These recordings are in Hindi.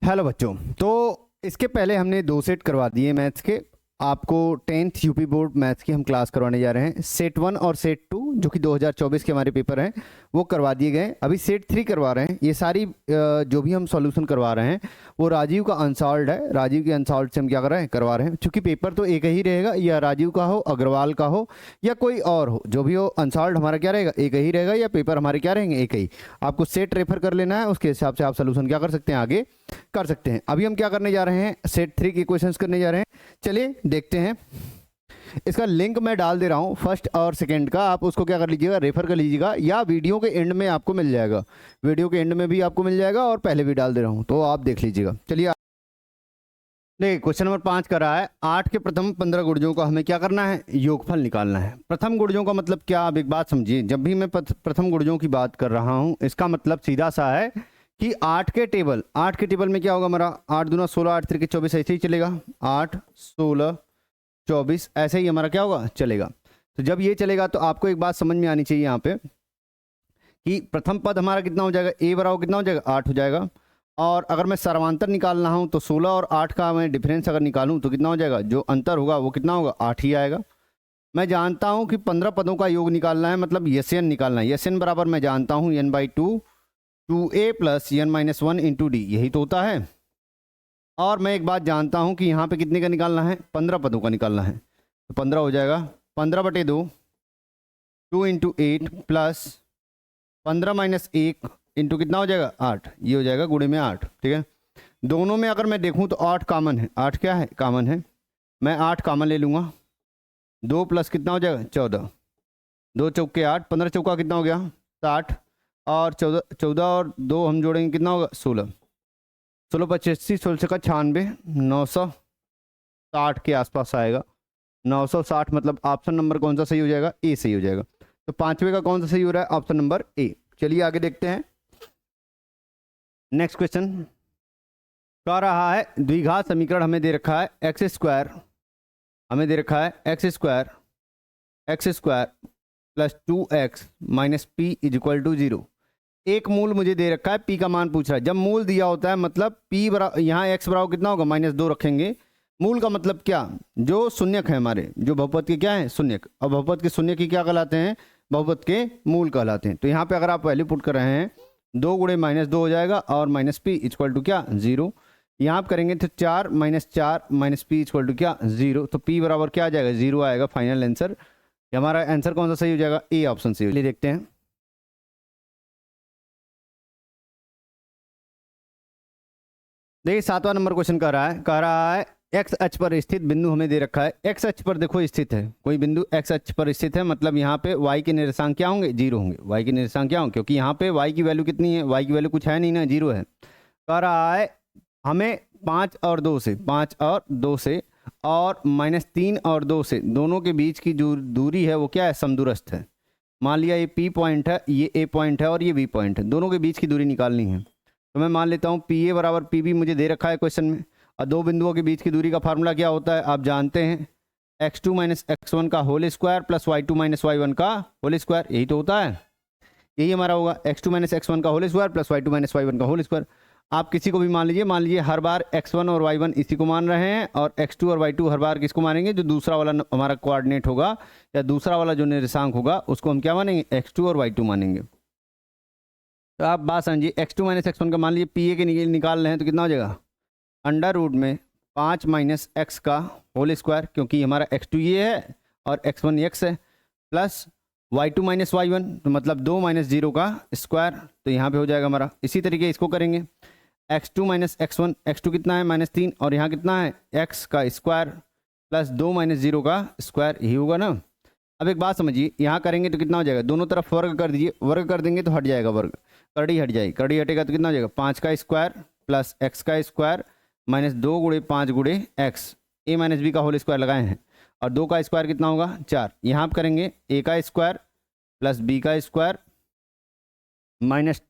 हेलो बच्चों, तो इसके पहले हमने 2 सेट करवा दिए मैथ्स के। आपको 10th यूपी बोर्ड मैथ्स की हम क्लास करवाने जा रहे हैं। सेट 1 और सेट 2 जो कि 2024 के हमारे पेपर हैं वो करवा दिए गए। अभी सेट 3 करवा रहे हैं। ये सारी जो भी हम सॉल्यूशन करवा रहे हैं वो राजीव का अनसॉल्व्ड है। राजीव के अनसॉल्व्ड से हम क्या कर रहे हैं, करवा रहे हैं। चूंकि पेपर तो एक ही रहेगा, या राजीव का हो, अग्रवाल का हो, या कोई और हो, जो भी हो, अनसॉल्व्ड हमारा क्या रहेगा, एक ही रहेगा, या पेपर हमारे क्या रहेंगे, एक ही। आपको सेट रेफर कर लेना है, उसके हिसाब से आप सोल्यूशन क्या कर सकते हैं, आगे कर सकते हैं। अभी हम क्या करने जा रहे हैं, सेट 3 के क्वेश्चंस करने जा रहे हैं। चलिए देखते हैं। इसका लिंक मैं डाल दे रहा हूं, फर्स्ट और सेकंड का। आप उसको क्या कर लीजिएगा, रेफर कर लीजिएगा, या वीडियो के एंड में आपको मिल जाएगा। वीडियो के एंड में भी आपको मिल जाएगा और पहले भी डाल दे रहा हूं, तो आप देख लीजिएगा। चलिए देखिए, क्वेश्चन नंबर 5 कर रहा है 8 के प्रथम 15 गुणजों का हमें क्या करना है, योगफल निकालना है। प्रथम गुणजों का मतलब क्या, आप एक बात समझिए। जब भी मैं प्रथम गुणजों की बात कर रहा हूं, इसका मतलब सीधा सा है कि 8 के टेबल में क्या होगा हमारा, 8 दूना 16, 8 तिरके 24, ऐसे ही चलेगा। 8 16 24 ऐसे ही हमारा क्या होगा, चलेगा। तो जब ये चलेगा तो आपको एक बात समझ में आनी चाहिए यहाँ पे कि प्रथम पद हमारा कितना हो जाएगा, ए बराबर कितना हो जाएगा, 8 हो जाएगा। और अगर मैं सर्वांतर निकाल रहा हूँ तो 16 और 8 का मैं डिफरेंस अगर निकालूँ तो कितना हो जाएगा, जो अंतर होगा वो कितना होगा, 8 ही आएगा। मैं जानता हूँ कि 15 पदों का योग निकालना है, मतलब यस एन निकालना है। यस एन बराबर मैं जानता हूँ n/2 2a plus n-1 into D, यही तो होता है। और मैं एक बात जानता हूं कि यहाँ पे कितने का निकालना है, 15 पदों का निकालना है। तो 15 हो जाएगा 15/2 2 इंटू 8 प्लस 15-1 इंटू कितना हो जाएगा, 8। ये हो जाएगा गुणे में 8। ठीक है, दोनों में अगर मैं देखूं तो 8 कॉमन है। 8 क्या है, कॉमन है। मैं 8 कॉमन ले लूँगा। 2 प्लस कितना हो जाएगा, 14। 2 चौके 8, 15 चौका कितना हो गया, 60। और 14 और 2 हम जोड़ेंगे कितना होगा, 16। 16 85, 16 का 96, 960 के आसपास आएगा। 960 मतलब ऑप्शन नंबर कौन सा सही हो जाएगा, ए सही हो जाएगा। तो 5वें का कौन सा सही हो रहा है, ऑप्शन नंबर ए। चलिए आगे देखते हैं। नेक्स्ट क्वेश्चन कह रहा है द्विघात समीकरण हमें दे रखा है x², हमें दे रखा है x² plus 2x minus p equal to 0। एक मूल मुझे दे रखा है, p का मान पूछ रहा है। जब मूल दिया होता है मतलब p बराबर, यहाँ x बराबर कितना होगा, -2 रखेंगे। मूल का मतलब क्या, जो शून्यक है हमारे, जो बहुपद के क्या है, शून्यक। और बहुपद के शून्यक की क्या कहलाते हैं, बहुपद के मूल कहलाते हैं। तो यहाँ पे अगर आप वैल्यू पुट कर रहे हैं, 2 गुणे -2 हो जाएगा और माइनस p इक्वल टू क्या, 0। यहाँ आप करेंगे तो 4 -4 माइनस p इक्वल टू क्या, 0। तो p बराबर क्या आ जाएगा, 0 आएगा। फाइनल आंसर, हमारा आंसर कौन सा सही हो जाएगा, ए ऑप्शन सही। चलिए देखते हैं। देखिए 7वां नंबर क्वेश्चन कह रहा है एक्स अक्ष पर स्थित बिंदु हमें दे रखा है। एक्स अक्ष पर देखो स्थित है, कोई बिंदु एक्स अक्ष पर स्थित है, मतलब यहाँ पे y के निर्देशांक क्या होंगे, 0 होंगे। y के निर्देशांक क्या होंगे, क्योंकि यहाँ पे y की वैल्यू कितनी है, y की वैल्यू कुछ है नहीं ना, 0 है। कह रहा है हमें 5 और 2 से और -3 और 2 से दोनों के बीच की जो दूरी है वो क्या है, समदूरस्थ है। मान लिया ये P पॉइंट है, ये A पॉइंट है और ये B पॉइंट है, दोनों के बीच की दूरी निकालनी है। तो मैं मान लेता हूँ PA बराबर PB मुझे दे रखा है क्वेश्चन में। और दो बिंदुओं के बीच की दूरी का फार्मूला क्या होता है, आप जानते हैं, x2 - x1 का whole square plus y2 - y1 का होल स्क्वायर, यही तो होता है। यही हमारा होगा, x2 - x1 का whole square plus y2 - y1 का होल स्क्वायर। आप किसी को भी मान लीजिए हर बार x1 और y1 इसी को मान रहे हैं, और x2 और y2 हर बार किसको मानेंगे, जो दूसरा वाला हमारा कोऑर्डिनेट होगा या दूसरा वाला जो निर्देशांक होगा उसको हम क्या मानेंगे, x2 और y2 मानेंगे। तो आप बात समझिए, x2 - x1 का मान लीजिए PA के निकाल रहे हैं तो कितना हो जाएगा, अंडर रूट में 5 - x का होल स्क्वायर, क्योंकि हमारा x2 ये है और x1 x है, प्लस y2 - y1 तो मतलब 2 - 0 का स्क्वायर, तो यहाँ पे हो जाएगा हमारा। इसी तरीके इसको करेंगे, x2 - x1, x2 कितना है, -3, और यहाँ कितना है, x का स्क्वायर प्लस 2 - 0 का स्क्वायर, यही होगा ना। अब एक बात समझिए, यहाँ करेंगे तो कितना हो जाएगा, दोनों तरफ वर्ग कर दीजिए, वर्ग कर देंगे तो हट जाएगा वर्ग, कड़ी हट जाएगी, कड़ी हटेगा तो कितना हो जाएगा, 5 का स्क्वायर प्लस x का स्क्वायर -2 गुणे 5 गुणे x, a - b का होल स्क्वायर लगाए हैं, और 2 का स्क्वायर कितना होगा, 4। यहाँ आप करेंगे a का स्क्वायर प्लस b का square minus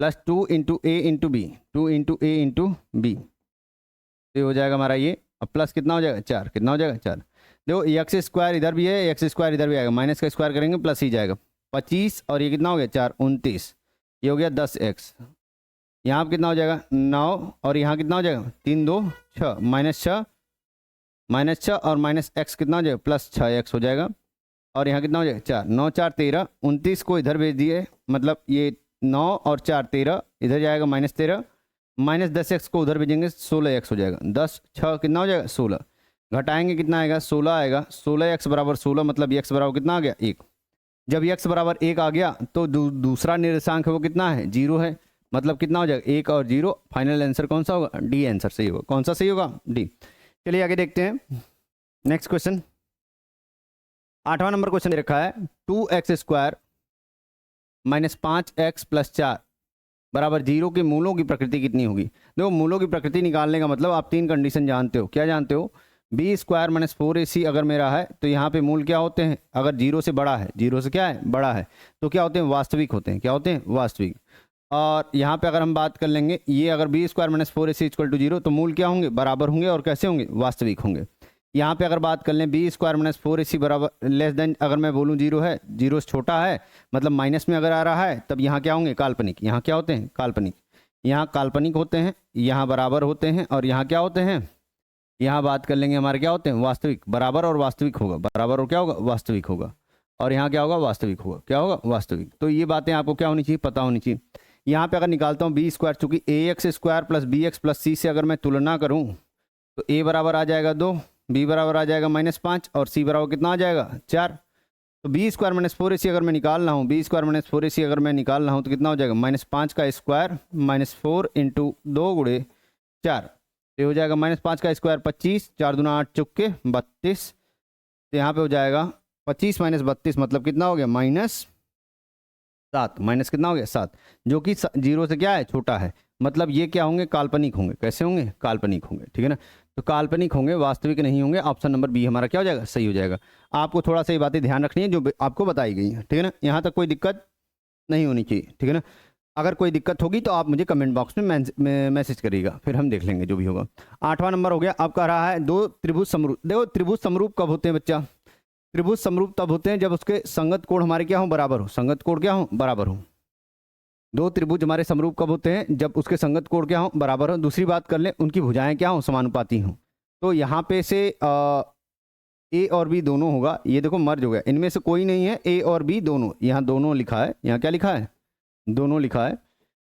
plus 2 into a into B, 2 into a into B, तो हो जाएगा हमारा ये। अब प्लस कितना हो जाएगा, 4, कितना हो जाएगा, 4। देखो एक्स स्क्वायर इधर भी है, एक्स स्क्वायर इधर भी आएगा, माइनस का स्क्वायर करेंगे प्लस ही जाएगा, 25, और ये कितना हो गया, 4 29, ये हो गया 10x। यहाँ पे कितना हो जाएगा 9 और यहाँ कितना हो जाएगा 3 2 6 -6 और माइनस एक्स कितना हो जाएगा +6x हो जाएगा। और यहाँ कितना हो जाएगा 4 9 4 13 29 को इधर भेज दिए, मतलब ये 9 और 4 13 इधर जाएगा -13 -10x को उधर भेजेंगे 16x हो जाएगा। 10 6 कितना हो जाएगा 16, घटाएंगे कितना आएगा 16 आएगा। 16x बराबर 16 मतलब x बराबर कितना आ गया 1। जब x बराबर 1 आ गया तो दूसरा निर्देशांक है वो कितना है 0 है, मतलब कितना हो जाएगा 1 और 0। फाइनल आंसर कौन सा होगा डी आंसर सही होगा। कौन सा सही होगा डी। चलिए आगे देखते हैं नेक्स्ट क्वेश्चन। 8वां नंबर क्वेश्चन दे रखा है 2x² -5x + 4 बराबर 0 के मूलों की प्रकृति कितनी होगी। देखो मूलों की प्रकृति निकालने का मतलब आप 3 कंडीशन जानते हो। क्या जानते हो, b² - 4ac अगर मेरा है तो यहाँ पे मूल क्या होते हैं, अगर 0 से बड़ा है, 0 से क्या है बड़ा है, तो क्या होते हैं वास्तविक होते हैं। क्या होते हैं वास्तविक। और यहाँ पे अगर हम बात कर लेंगे ये अगर b² - 4ac = 0 तो मूल क्या होंगे बराबर होंगे और कैसे होंगे वास्तविक होंगे। यहाँ पे अगर बात कर लें b² - 4ac बराबर लेस देन, अगर मैं बोलूँ 0 है, 0 से छोटा है मतलब माइनस में अगर आ रहा है तब यहाँ क्या होंगे काल्पनिक। यहाँ क्या होते हैं काल्पनिक, यहाँ काल्पनिक होते हैं, यहाँ बराबर होते हैं और यहाँ क्या होते हैं, यहाँ बात कर लेंगे हमारे क्या होते हैं वास्तविक। बराबर और वास्तविक होगा, बराबर और क्या होगा वास्तविक होगा, और यहाँ क्या होगा वास्तविक होगा। क्या होगा वास्तविक। तो ये बातें आपको क्या होनी चाहिए पता होनी चाहिए। यहाँ पे अगर निकालता हूँ b², चूंकि ax² + bx + c से अगर मैं तुलना करूँ तो a बराबर आ जाएगा 2, b बराबर आ जाएगा -5 और c बराबर कितना आ जाएगा 4। तो b² - 4ac अगर मैं निकाल रहा हूँ, b² - 4ac अगर मैं निकाल रहा हूँ तो कितना हो जाएगा -5 का स्क्वायर -4 × 2 × 4 ये हो जाएगा -5 का स्क्वायर 25, 4 दूना 8 चुक्के 32। तो यहाँ पे हो जाएगा 25 - 32 मतलब कितना हो गया -7, माइनस कितना हो गया 7, जो कि 0 से क्या है छोटा है। मतलब ये क्या होंगे काल्पनिक होंगे। कैसे होंगे काल्पनिक होंगे, ठीक है ना। तो काल्पनिक होंगे वास्तविक नहीं होंगे। ऑप्शन नंबर बी हमारा क्या हो जाएगा सही हो जाएगा। आपको थोड़ा सा ये बातें ध्यान रखनी है जो आपको बताई गई हैं, ठीक है ना। यहाँ तक कोई दिक्कत नहीं होनी चाहिए, ठीक है ना। अगर कोई दिक्कत होगी तो आप मुझे कमेंट बॉक्स में मैसेज करिएगा, फिर हम देख लेंगे जो भी होगा। 8वां नंबर हो गया। अब कह रहा है 2 त्रिभुज समरूप। देखो त्रिभुज समरूप कब होते हैं बच्चा, त्रिभुज समरूप तब होते हैं जब उसके संगत कोण हमारे क्या हो बराबर हो। संगत कोण क्या हो बराबर हो। 2 त्रिभुज हमारे समरूप कब होते हैं जब उसके संगत कोण क्या हो बराबर हो। दूसरी बात कर लें उनकी भुजाएं क्या हो समानुपाती हो। तो यहाँ पे से ए और बी दोनों होगा। ये देखो मर्ज हो गया, इनमें से कोई नहीं है ए और बी दोनों। यहाँ दोनों लिखा है, यहाँ क्या लिखा है दोनों लिखा है।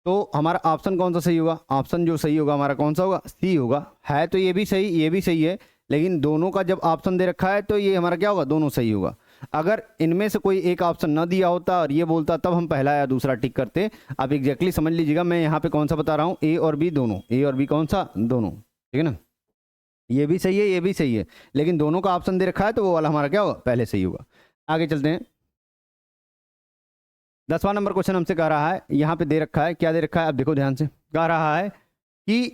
तो हमारा ऑप्शन कौन सा सही होगा, ऑप्शन जो सही होगा हमारा कौन सा होगा सी होगा। है तो ये भी सही है, लेकिन दोनों का जब ऑप्शन दे रखा है तो ये हमारा क्या होगा दोनों सही होगा। अगर इनमें से कोई एक ऑप्शन न दिया होता और ये बोलता तब हम पहला या दूसरा टिक करते। आप एग्जैक्टली समझ लीजिएगा मैं यहाँ पे कौन सा बता रहा हूँ, ए और बी दोनों, ए और बी कौन सा दोनों, ठीक है ना। ये भी सही है ये भी सही है, लेकिन दोनों का ऑप्शन दे रखा है तो वो वाला हमारा क्या होगा पहले सही होगा। आगे चलते हैं। 10वां नंबर क्वेश्चन हमसे कह रहा है, यहाँ पे दे रखा है, क्या दे रखा है अब देखो ध्यान से। कह रहा है कि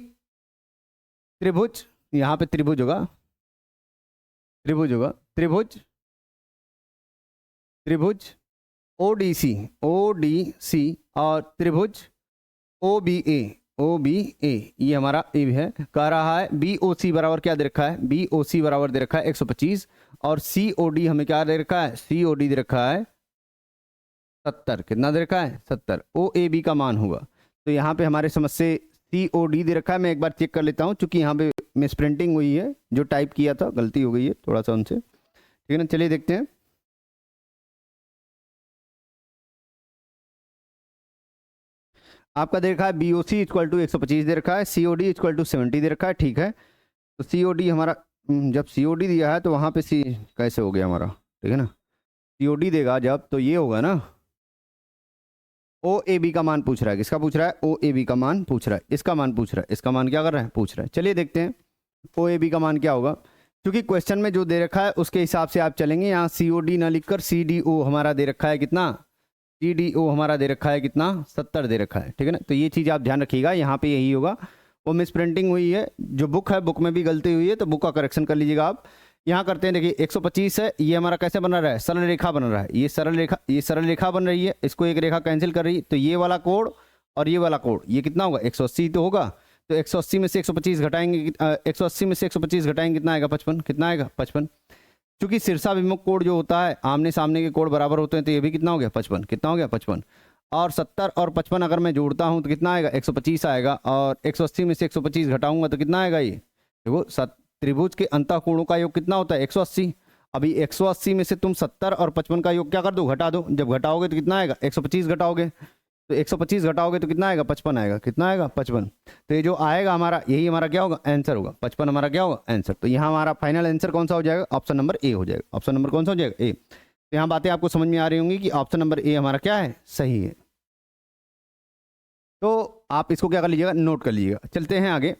त्रिभुज, यहाँ पे त्रिभुज होगा, त्रिभुज ओडीसी और त्रिभुज OBA ये हमारा ए है। कह रहा है BOC बराबर क्या दे रखा है, BOC बराबर दे रखा है 125 और COD हमें क्या दे रखा है, COD दे रखा है 70। कितना दे रखा है 70। OAB का मान होगा। तो यहाँ पे हमारे समझ से COD दे रखा है। मैं एक बार चेक कर लेता हूँ क्योंकि यहाँ पे मिस प्रिंटिंग हुई है, जो टाइप किया था गलती हो गई है थोड़ा सा उनसे, ठीक है ना। चलिए देखते हैं। आपका दे रखा है BOC = 125 दे रखा है, COD = 70 दे रखा है, ठीक है। तो COD हमारा जब COD दिया है तो वहाँ पे C कैसे हो गया हमारा, ठीक है ना। COD देगा जब तो ये होगा ना। OAB का मान पूछ रहा है, किसका पूछ रहा है OAB का मान पूछ रहा है, इसका मान पूछ रहा है, इसका मान क्या कर रहा है पूछ रहा है। चलिए देखते हैं OAB का मान क्या होगा। क्योंकि क्वेश्चन में जो दे रखा है उसके हिसाब से आप चलेंगे। यहाँ COD ना लिखकर CDO हमारा दे रखा है कितना, CDO हमारा दे रखा है कितना 70 दे रखा है, ठीक है ना। तो ये चीज़ आप ध्यान रखिएगा, यहाँ पे यही होगा। वो मिस प्रिंटिंग हुई है, जो बुक है बुक में भी गलती हुई है तो बुक का करेक्शन कर लीजिएगा आप। यहाँ करते हैं, देखिए 125 है, ये हमारा कैसे बन रहा है सरल रेखा बन रहा है। ये सरल रेखा बन रही है, इसको एक रेखा कैंसिल कर रही है। तो ये वाला कोण और ये वाला कोण ये कितना होगा 180 तो होगा। तो 180 में से 125 घटाएंगे, 180 में से 125 घटाएंगे कितना आएगा 55। कितना आएगा 55। क्योंकि शीर्षाभिमुख कोण जो होता है आमने सामने के कोण बराबर होते हैं तो ये भी कितना हो गया 55। कितना हो गया 55। और 70 और 55 अगर मैं जोड़ता हूँ तो कितना आएगा, 125 आएगा। और 180 में से 125 घटाऊंगा तो कितना आएगा, ये देखो त्रिभुज के अंतःकोणों का योग कितना होता है, 180। अभी 180 में से तुम 70 और 55 का योग क्या कर दो, घटा दो। जब घटाओगे तो कितना आएगा, 125 घटाओगे तो 125 घटाओगे तो कितना आएगा, 55 आएगा। कितना आएगा, 55। तो ये जो आएगा हमारा, यही हमारा क्या होगा, आंसर होगा। 55 हमारा क्या होगा, आंसर। तो यहाँ हमारा फाइनल आंसर कौन सा हो जाएगा, ऑप्शन नंबर ए हो जाएगा। ऑप्शन नंबर कौन सा हो जाएगा, ए। तो यहाँ बातें आपको समझ में आ रही होंगी कि ऑप्शन नंबर ए हमारा क्या है, सही है। तो आप इसको क्या कर लीजिएगा, नोट कर लीजिएगा। चलते हैं आगे।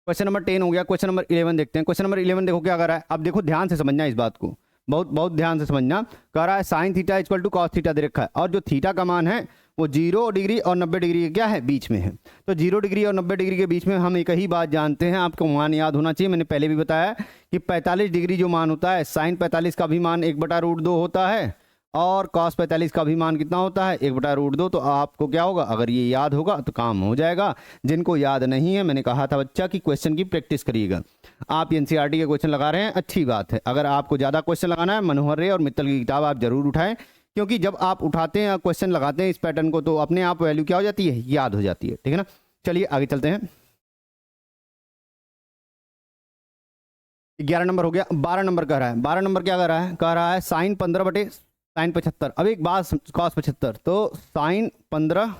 क्वेश्चन नंबर 10 हो गया। क्वेश्चन नंबर 11 देखते हैं। क्वेश्चन नंबर 11 देखो क्या कर रहा है। अब देखो ध्यान से समझना इस बात को, बहुत बहुत ध्यान से समझना। कह रहा है sine theta equal to cos theta दे रखा है, और जो थीटा का मान है वो 0 डिग्री और 90 डिग्री के क्या है, बीच में है। तो 0 डिग्री और 90 डिग्री के बीच में हम एक ही बात जानते हैं, आपको मान याद होना चाहिए। मैंने पहले भी बताया कि 45 डिग्री जो मान होता है, साइन 45 का भी मान 1/√2 होता है, और cos 45 का भी मान कितना होता है, 1/√2। तो आपको क्या होगा, अगर ये याद होगा तो काम हो जाएगा। जिनको याद नहीं है, मैंने कहा था बच्चा कि क्वेश्चन की प्रैक्टिस करिएगा। आप एनसीईआरटी के क्वेश्चन लगा रहे हैं, अच्छी बात है। अगर आपको ज़्यादा क्वेश्चन लगाना है, मनोहर रे और मित्तल की किताब आप जरूर उठाएं, क्योंकि जब आप उठाते हैं क्वेश्चन लगाते हैं इस पैटर्न को, तो अपने आप वैल्यू क्या हो जाती है, याद हो जाती है। ठीक है ना। चलिए आगे चलते हैं। 11 नंबर हो गया। 12 नंबर कह रहा है। 12 नंबर क्या कह रहा है, कह रहा है साइन 15 बटे साइन 75। अब एक बात, कॉस 75, तो साइन 15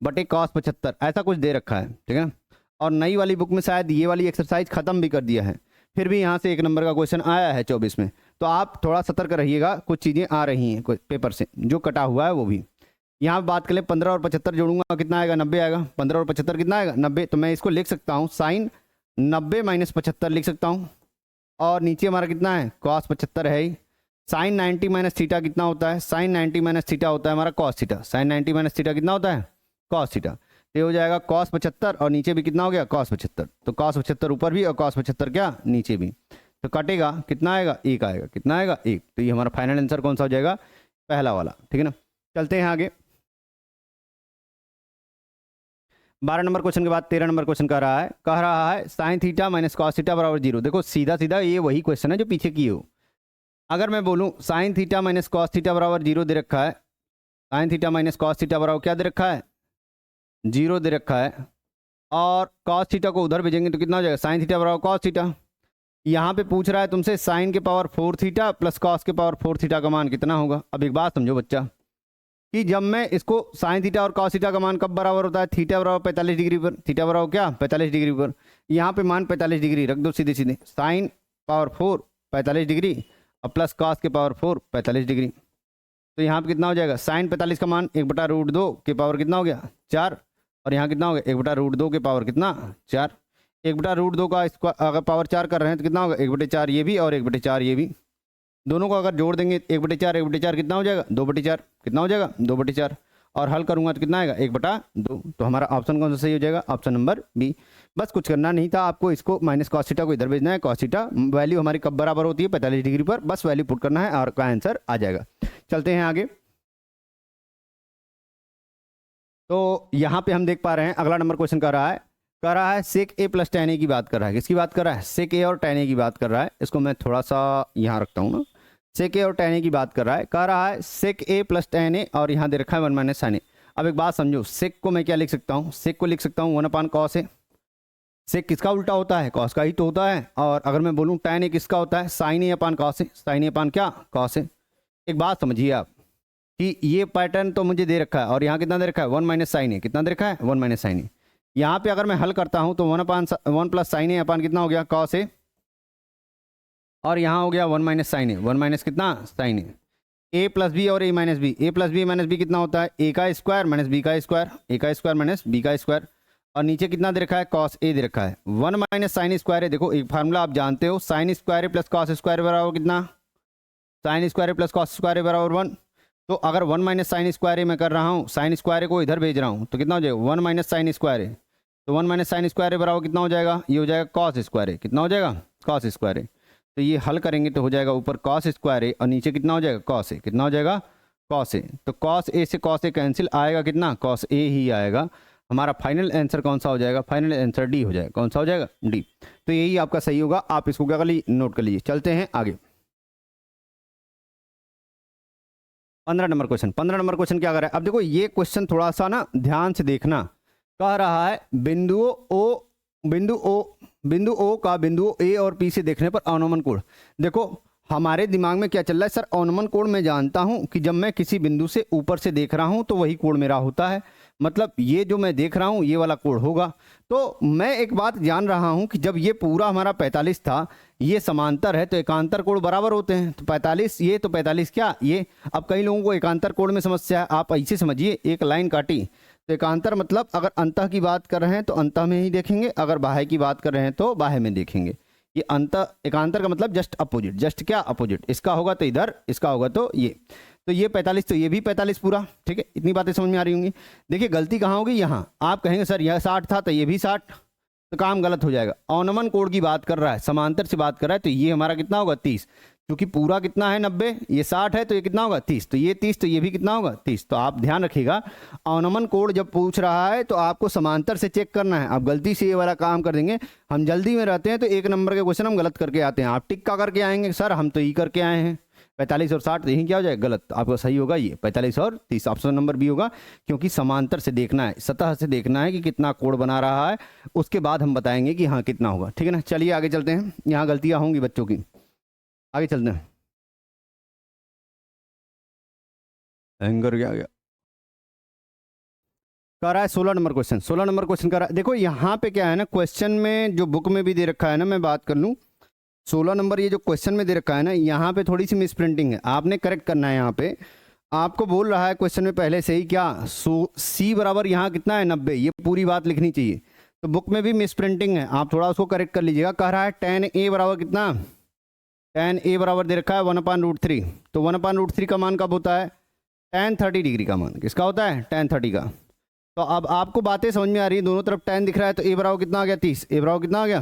बटे कॉस 75 ऐसा कुछ दे रखा है। ठीक है ना। और नई वाली बुक में शायद ये वाली एक्सरसाइज खत्म भी कर दिया है, फिर भी यहाँ से 1 नंबर का क्वेश्चन आया है 24 में। तो आप थोड़ा सतर्क रहिएगा, कुछ चीज़ें आ रही हैं पेपर से जो कटा हुआ है वो भी। यहाँ बात करें 15 और 75 जोड़ूंगा कितना आएगा, 90 आएगा। 15 और 75 कितना आएगा, 90। तो मैं इसको लिख सकता हूँ साइन 90 माइनस 75 लिख सकता हूँ। और नीचे हमारा कितना है, कॉस 75 है ही। साइन 90 माइनस थीटा कितना होता है, साइन 90 माइनस थीटा होता है हमारा cos theta. Sine 90 minus theta कितना होता है, कॉस थीटा। ये हो जाएगा कॉस 75, और नीचे भी कितना हो गया, कॉस 75। तो कॉस 75 ऊपर भी और कॉस 75 क्या नीचे भी। तो कटेगा, कितना आएगा, 1 आएगा। कितना आएगा, 1। तो ये हमारा फाइनल आंसर कौन सा हो जाएगा, पहला वाला। ठीक है ना। चलते हैं आगे। 12 नंबर क्वेश्चन के बाद 13 नंबर क्वेश्चन कह रहा है sine theta minus cos theta बराबर 0। देखो सीधा सीधा ये वही क्वेश्चन है जो पीछे की हो। अगर मैं बोलूं sine theta minus cos theta बराबर 0 दे रखा है, sine theta minus cos theta बराबर क्या दे रखा है, 0 दे रखा है। और कॉस थीटा को उधर भेजेंगे तो कितना हो जाएगा, साइन थीटा बराबर कॉस थीटा। यहाँ पे पूछ रहा है तुमसे साइन के पावर 4 थीटा प्लस कॉस के पावर 4 थीटा का मान कितना होगा। अब एक बात समझो बच्चा, कि जब मैं इसको साइन थीटा और कॉस थीटा का मान कब बराबर होता है, थीटा बराबर 45 डिग्री पर। थीटा बराबर क्या, 45 डिग्री पर। यहाँ पे मान 45 डिग्री रख दो सीधे सीधे। साइन पावर 4 45 डिग्री और प्लस कॉस के पावर 4 45 डिग्री। तो यहाँ पे कितना हो जाएगा, साइन 45 का मान 1/√2 के पावर कितना हो गया, 4। और यहाँ कितना हो गया, 1/√2 के पावर कितना, 4। 1/√2 का स्क्वायर अगर पावर 4 कर रहे हैं तो कितना होगा, 1/4 ये भी और 1/4 ये भी। दोनों को अगर जोड़ देंगे 1/4 1/4 कितना हो जाएगा, 2/4। कितना हो जाएगा, 2/4। और हल करूंगा तो कितना आएगा, 1/2। तो हमारा ऑप्शन कौन सा सही हो जाएगा, ऑप्शन नंबर बी। बस कुछ करना नहीं था आपको, इसको माइनस कॉस थीटा को इधर भेजना है। कॉस थीटा वैल्यू हमारी कब बराबर होती है, 45 डिग्री पर। बस वैल्यू पुट करना है और का आंसर आ जाएगा। चलते हैं आगे। तो यहाँ पे हम देख पा रहे हैं अगला नंबर क्वेश्चन कह रहा है सेक ए प्लस tan ए की बात कर रहा है। किसकी बात कर रहा है, सेक ए और tan ए की बात कर रहा है। इसको मैं थोड़ा सा यहाँ रखता हूँ ना। सेक ए और tan ए की बात कर रहा है। कह रहा है सेक ए प्लस tan ए, और यहाँ दे रखा है 1 माइनस साइन ए। अब एक बात समझो, सेक को मैं क्या लिख सकता हूँ, सेक को लिख सकता हूँ 1/cos ए। सेक किसका उल्टा होता है, कॉस का ही तो होता है। और अगर मैं बोलूँ tan ए किसका होता है, sine A upon cos A. Sign ए अपान क्या, कॉस ए। एक बात समझिए आप कि ये पैटर्न तो मुझे दे रखा है, और यहाँ कितना दे रखा है, 1 माइनस साइन ए। कितना दे रखा है, 1 माइनस साइन ए। यहाँ पे अगर मैं हल करता हूँ तो 1 प्लस साइन ए अपान कितना हो गया, कॉस ए। और यहाँ हो गया 1 माइनस साइन ए। 1 माइनस कितना, साइन ए। ए प्लस बी और ए माइनस बी। ए प्लस बी माइनस बी कितना होता है, ए का स्क्वायर माइनस बी का स्क्वायर। ए का स्क्वायर माइनस बी का स्क्वायर। और नीचे कितना दे रखा है, कॉस ए दे रखा है। 1 माइनस साइन स्क्वायर है। देखो एक फार्मूला आप जानते हो, sine square plus cos square बराबर कितना, sine square plus cos square बराबर 1। तो अगर 1 माइनस साइन स्क्वायर मैं कर रहा हूँ, साइन स्क्वायर को इधर भेज रहा हूँ, तो कितना हो जाएगा, 1 माइनस साइन स्क्वायर। तो 1 माइनस साइन स्क्वायर बराबर कितना हो जाएगा, ये हो जाएगा कॉस स्क्वायर। कितना हो जाएगा, कॉस स्क्वायर। तो ये हल करेंगे तो हो जाएगा ऊपर कॉस स्क्वायर और नीचे कितना हो जाएगा, कॉस ए। कितना हो जाएगा, कॉस ए। तो कॉस ए से कॉस ए कैंसिल, आएगा कितना, कॉस ए ही आएगा। हमारा फाइनल आंसर कौन सा हो जाएगा, फाइनल आंसर डी हो जाएगा। कौन सा हो जाएगा, डी। तो यही आपका सही होगा। आप इसको क्या कर लीजिए, नोट कर लीजिए। चलते हैं आगे। 15 नंबर क्वेश्चन, 15 नंबर क्वेश्चन क्या कर रहा है? अब देखो ये क्वेश्चन थोड़ा सा ना ध्यान से देखना। कह रहा है बिंदु ओ का बिंदु ए और पी से देखने पर अवनमन कोण। देखो हमारे दिमाग में क्या चल रहा है सर, अवनमन कोण मैं जानता हूं कि जब मैं किसी बिंदु से ऊपर से देख रहा हूं तो वही कोण मेरा होता है, मतलब ये जो मैं देख रहा हूं ये वाला कोण होगा। तो मैं एक बात जान रहा हूं कि जब ये पूरा हमारा 45 था, ये समांतर है तो एकांतर कोण बराबर होते हैं, तो 45 ये तो 45 क्या ये। अब कई लोगों को एकांतर कोण में समस्या है, आप ऐसे समझिए, एक लाइन काटी तो एकांतर मतलब अगर अंतः की बात कर रहे हैं तो अंतः में ही देखेंगे, अगर बाह्य की बात कर रहे हैं तो बाह्य में देखेंगे। ये अंतः एकांतर का मतलब जस्ट अपोजिट, जस्ट क्या अपोजिट, इसका होगा तो इधर, इसका होगा तो ये 45 तो ये भी 45 पूरा, ठीक है। इतनी बातें समझ में आ रही होंगी। देखिए गलती कहाँ होगी, यहाँ आप कहेंगे सर यह 60 था तो ये भी 60, तो काम गलत हो जाएगा। अवनमन कोण की बात कर रहा है, समांतर से बात कर रहा है, तो ये हमारा कितना होगा 30, क्योंकि पूरा कितना है 90, ये 60 है तो ये कितना होगा 30, तो ये 30 तो ये भी कितना होगा 30। तो आप ध्यान रखिएगा, अवनमन कोण जब पूछ रहा है तो आपको समांतर से चेक करना है। आप गलती से ये वाला काम कर देंगे, हम जल्दी में रहते हैं तो 1 नंबर के क्वेश्चन हम गलत करके आते हैं। आप टिक्का करके आएंगे सर हम तो ई करके आए हैं, 45 और 60 यही क्या हो जाए गलत, आपका सही होगा ये 45 और 30, ऑप्शन नंबर बी होगा। क्योंकि समांतर से देखना है, सतह से देखना है कि कितना कोण बना रहा है, उसके बाद हम बताएंगे कि हाँ कितना होगा, ठीक है ना। चलिए आगे चलते हैं, यहाँ गलतियाँ होंगी बच्चों की, आगे चलते हैं। एंगर क्या गया, कर रहा है 16 नंबर क्वेश्चन, 16 नंबर क्वेश्चन कर रहा है। देखो यहाँ पे क्या है ना, क्वेश्चन में जो बुक में भी दे रखा है ना, मैं बात कर लूँ 16 नंबर ये जो क्वेश्चन में दे रखा है ना, यहाँ पे थोड़ी सी मिस प्रिंटिंग है, आपने करेक्ट करना है। यहाँ पे आपको बोल रहा है क्वेश्चन में पहले से ही क्या, सी बराबर यहाँ कितना है 90, ये पूरी बात लिखनी चाहिए, तो बुक में भी मिस प्रिंटिंग है, आप थोड़ा उसको करेक्ट कर लीजिएगा। कह रहा है tan A बराबर कितना, tan A बराबर दे रखा है 1/√3, तो 1/√3 का मान कब होता है, tan 30 डिग्री का मान किसका होता है, tan 30 का। तो अब आपको बातें समझ में आ रही है, दोनों तरफ tan दिख रहा है, तो A बराबर कितना आ गया 30, A बराबर कितना आ गया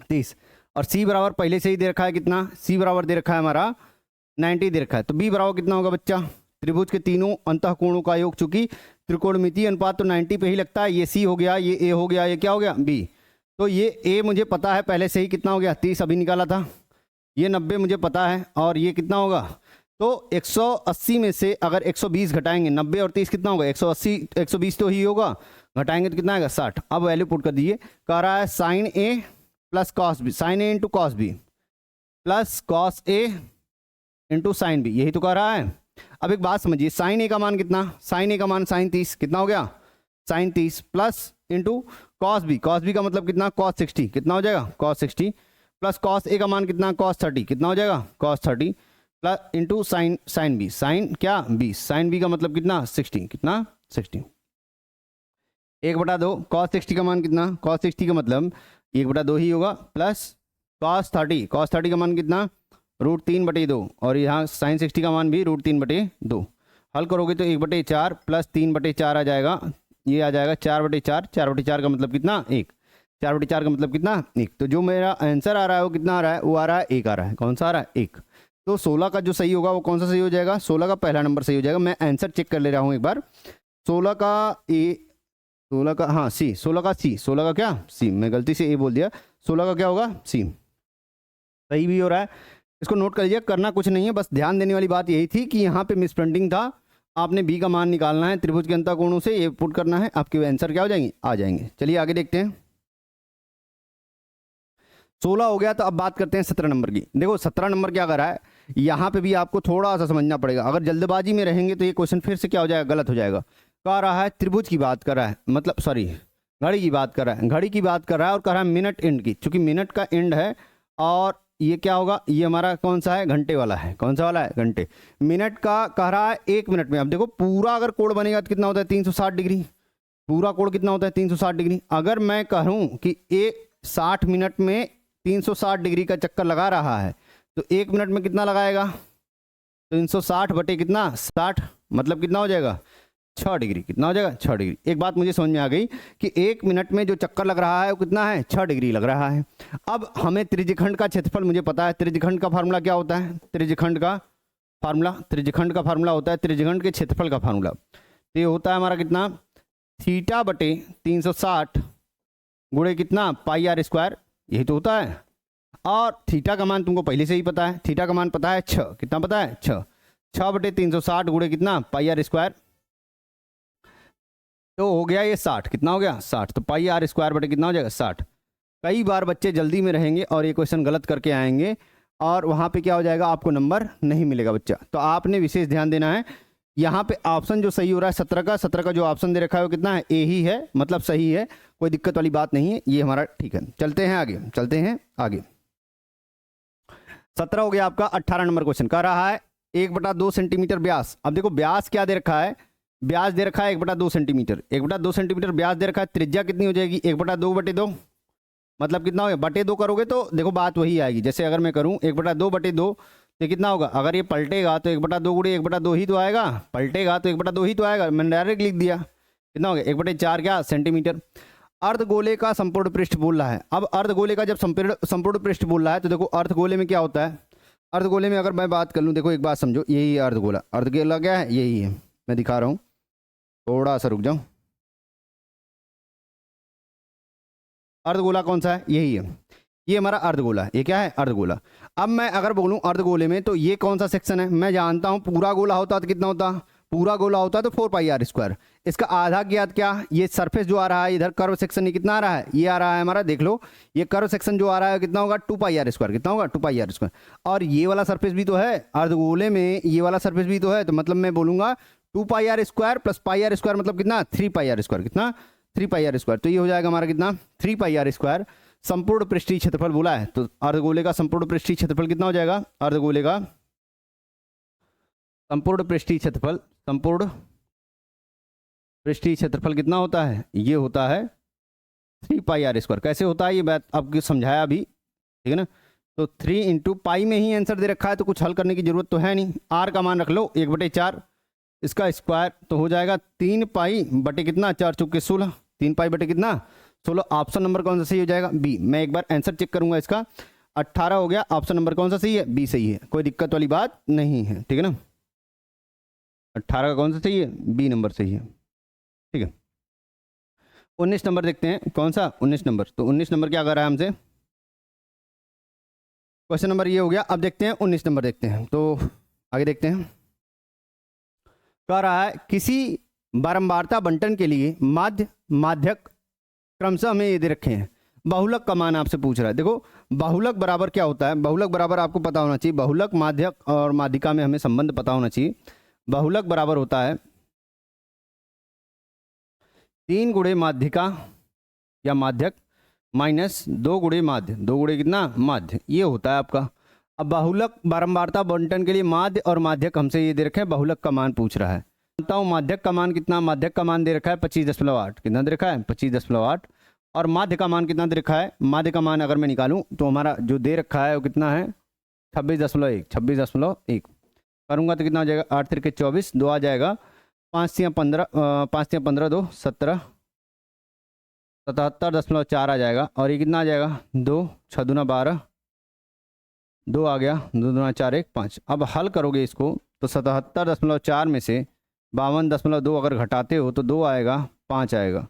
30, और C बराबर पहले से ही दे रखा है कितना, C बराबर दे रखा है हमारा 90 दे रखा है, तो B बराबर कितना होगा बच्चा, त्रिभुज के तीनों अंतः कोणों का योग, चूंकि त्रिकोणमितीय अनुपात तो 90 पे ही लगता है, ये C हो गया, ये A हो गया, ये क्या हो गया B, तो ये A मुझे पता है पहले से ही कितना हो गया 30 अभी निकाला था, ये 90 मुझे पता है, और ये कितना होगा, तो 180 में से अगर 120 घटाएंगे, 90 और 30 कितना होगा 180, 120 तो ही होगा, घटाएंगे तो कितना आएगा 60। अब वैल्यू पुट कर दीजिए, कह रहा है sine A plus cos B, sine A into cos B plus cos A into sine B, यही तो कह रहा है। अब एक बात समझिए, साइन ए का मान कितना, साइन ए का मान साइन 30 कितना हो गया sine 30 plus into cos B, cos B का मतलब कितना कॉस 60 कितना हो जाएगा कॉस 60 प्लस कॉस ए का मान कितना कॉस 30 कितना हो जाएगा cos 30 plus into sine B, sine क्या 20, साइन बी का मतलब कितना 60 कितना 60, 1/2 कॉस 60 का मान कितना, कॉस 60 का मतलब 1/2 ही होगा, प्लस कॉस 30, कॉस 30 का मान कितना √3/2, और यहाँ साइन 60 का मान भी √3/2। हल करोगे तो 1/4 प्लस 3/4 आ जाएगा, ये आ जाएगा 4/4, 4/4 का मतलब कितना 1, 4/4 का मतलब कितना 1। तो जो मेरा आंसर आ रहा है वो कितना आ रहा है, वो आ रहा है 1 आ रहा है, कौन सा आ रहा है 1। तो 16 का जो सही होगा वो कौन सा सही हो जाएगा, 16 का पहला नंबर सही हो जाएगा। मैं आंसर चेक कर ले रहा हूँ एक बार, 16 का ए, 16 का हाँ सी, 16 का सी, 16 का क्या सी, मैं गलती से ए बोल दिया, 16 का क्या होगा सी, सही भी हो रहा है। इसको नोट कर लीजिए, करना कुछ नहीं है, बस ध्यान देने वाली बात यही थी कि यहाँ पे मिस प्रिंटिंग था, आपने बी का मान निकालना है, त्रिभुज के अंतः कोणों से ये पुट करना है, आपके आंसर क्या हो जाएंगे आ जाएंगे। चलिए आगे देखते हैं, 16 हो गया, तो अब बात करते हैं 17 नंबर की। देखो 17 नंबर क्या कर रहा है, यहाँ पे भी आपको थोड़ा सा समझना पड़ेगा, अगर जल्दबाजी में रहेंगे तो ये क्वेश्चन फिर से क्या हो जाएगा गलत हो जाएगा। कह रहा है त्रिभुज की बात कर रहा है, मतलब सॉरी घड़ी की बात कर रहा है, घड़ी की बात कर रहा है, और कह रहा है मिनट एंड की, चूंकि मिनट का एंड है, और ये क्या होगा, ये हमारा कौन सा है घंटे वाला है, कौन सा वाला है घंटे, मिनट का कह रहा है 1 मिनट में। अब देखो पूरा अगर कोण बनेगा तो कितना होता है 360 डिग्री, पूरा कोण कितना होता है 360 डिग्री। अगर मैं कहूँ कि 60 मिनट में 360 डिग्री का चक्कर लगा रहा है, तो 1 मिनट में कितना लगाएगा, 360 बटे कितना 60, मतलब कितना हो जाएगा 6 डिग्री, कितना हो जाएगा 6 डिग्री। एक बात मुझे समझ में आ गई कि 1 मिनट में जो चक्कर लग रहा है वो कितना है 6 डिग्री लग रहा है। अब हमें त्रिज्यखंड का क्षेत्रफल मुझे पता है, त्रिज्यखंड का फार्मूला क्या होता है, त्रिज्यखंड का फार्मूला होता है त्रिज्यखंड के क्षेत्रफल का फार्मूला, तो ये होता है हमारा कितना थीटा बटे 360 गुणे कितना पाई आर स्क्वायर, यही तो होता है। और थीटा का मान तुमको पहले से ही पता है, थीटा का मान पता है 6, कितना पता है 6, 6/360 गुणे कितना पाई आर स्क्वायर, तो हो गया ये 60, कितना हो गया 60, तो पाई आर स्क्वायर बटे कितना हो जाएगा 60। कई बार बच्चे जल्दी में रहेंगे और ये क्वेश्चन गलत करके आएंगे और वहाँ पे क्या हो जाएगा, आपको नंबर नहीं मिलेगा बच्चा। तो आपने विशेष ध्यान देना है, यहाँ पे ऑप्शन जो सही हो रहा है 17 का जो ऑप्शन दे रखा है वो कितना है, ए ही है, मतलब सही है, कोई दिक्कत वाली बात नहीं है, ये हमारा ठीक है। चलते हैं आगे, चलते हैं आगे। 17 हो गया आपका। 18 नंबर क्वेश्चन कह रहा है 1/2 सेंटीमीटर व्यास। अब देखो व्यास क्या दे रखा है, व्यास दे रखा है 1/2 सेंटीमीटर, 1/2 सेंटीमीटर व्यास दे रखा है। त्रिज्या कितनी हो जाएगी, 1/2/2 मतलब कितना होगा, बटे 2 करोगे तो देखो बात वही आएगी। जैसे अगर मैं करूँ 1/2/2 तो कितना होगा, अगर ये पलटेगा तो 1/2 गुणे 1/2 ही तो आएगा, पलटेगा तो 1/2 ही तो आएगा, मैंने डायरेक्ट लिख दिया। कितना हो गया 1/4 क्या सेंटीमीटर। अर्धगोले का संपूर्ण पृष्ठ बोल रहा है। अब अर्धगोले का जब संपूर्ण पृष्ठ बोल रहा है तो देखो अर्धगोले में क्या होता है, अर्धगोले में अगर मैं बात कर लूँ, देखो एक बात समझो, यही है अर्धगोला। अर्धगोला क्या है, यही है, मैं दिखा रहा हूँ, थोड़ा सा रुक जाओ। अर्धगोला कौन सा है, यही है, ये हमारा अर्धगोला है, ये क्या है अर्धगोला। अब मैं अगर बोलूं अर्धगोले में तो ये कौन सा सेक्शन है, मैं जानता हूं पूरा गोला होता तो कितना होता, पूरा गोला होता तो 4 πr²। इसका आधा ज्ञात क्या, ये सरफेस जो आ रहा है इधर कर्व सेक्शन, ये कितना आ रहा है, ये आ रहा है हमारा, देख लो ये कर्व सेक्शन जो आ रहा है कितना होगा 2 πr², कितना होगा 2 πr²। और ये वाला सरफेस भी तो है अर्धगोले में, ये वाला सरफेस भी तो है, तो मतलब मैं बोलूंगा 2 πr² प्लस πr² मतलब कितना 3 πr², कितना 3 πr²। तो ये हो जाएगा हमारा कितना 3 πr²। संपूर्ण पृष्ठीय क्षेत्रफल बोला है तो अर्धगोले का संपूर्ण पृष्ठीय क्षेत्रफल कितना हो जाएगा, अर्धगोले का संपूर्ण पृष्ठीय क्षेत्रफल, संपूर्ण पृष्ठीय क्षेत्रफल कितना होता है, ये होता है 3 πr²। कैसे होता है ये बात आपको समझाया अभी, ठीक है ना। तो 3 इंटू पाई में ही आंसर दे रखा है तो कुछ हल करने की जरूरत तो है नहीं। आर का मान रख लो 1/4, इसका स्क्वायर तो हो जाएगा 3 पाई बटे कितना 4 चौके 16, 3 पाई बटे कितना 16। ऑप्शन नंबर कौन सा सही हो जाएगा, बी। मैं एक बार आंसर चेक करूंगा इसका, 18 हो गया, ऑप्शन नंबर कौन सा सही है, बी सही है, कोई दिक्कत वाली बात नहीं है, ठीक है ना। 18 का कौन सा सही है, बी नंबर सही है, ठीक है। 19 नंबर देखते हैं, कौन सा 19 नंबर। तो 19 नंबर क्या कर रहा है हमसे, क्वेश्चन नंबर ये हो गया। अब देखते हैं 19 नंबर देखते हैं, तो आगे देखते हैं। कह रहा है किसी बारंबारता बंटन के लिए माध्य माध्यक क्रमशः हमें ये दे रखे हैं। बहुलक का मान आपसे पूछ रहा है। देखो बहुलक बराबर क्या होता है, बहुलक बराबर आपको पता होना चाहिए, बहुलक माध्यक और माध्यिका में हमें संबंध पता होना चाहिए। बहुलक बराबर होता है 3 गुणे माध्यिका या माध्यक माइनस 2 गुणे माध्य, 2 गुणे कितना माध्य, ये होता है आपका। अब बहुलक बारंबारता बंटन के लिए माध्य और माध्यक हमसे ये दे रखे हैं, बहुलक का मान पूछ रहा है। जानता हूँ माध्यक का मान कितना, माध्यक का मान दे रखा है 25.8, कितना दे रखा है 25.8, और माध्य का मान कितना दे रखा है, माध्य का मान अगर मैं निकालूं तो हमारा जो दे रखा है वो कितना है 26.1, 26.1 करूँगा तो कितना हो जाएगा 8 3 24, 2 आ जाएगा 5 3 15, 5 3 15 2 17, 77.4 आ जाएगा। और ये कितना आ जाएगा 2 6 दूना 12, 2 आ गया, 2 दूना 4 1 5। अब हल करोगे इसको तो 77.4 में से 52.2 अगर घटाते हो तो 2 आएगा, 5 आएगा,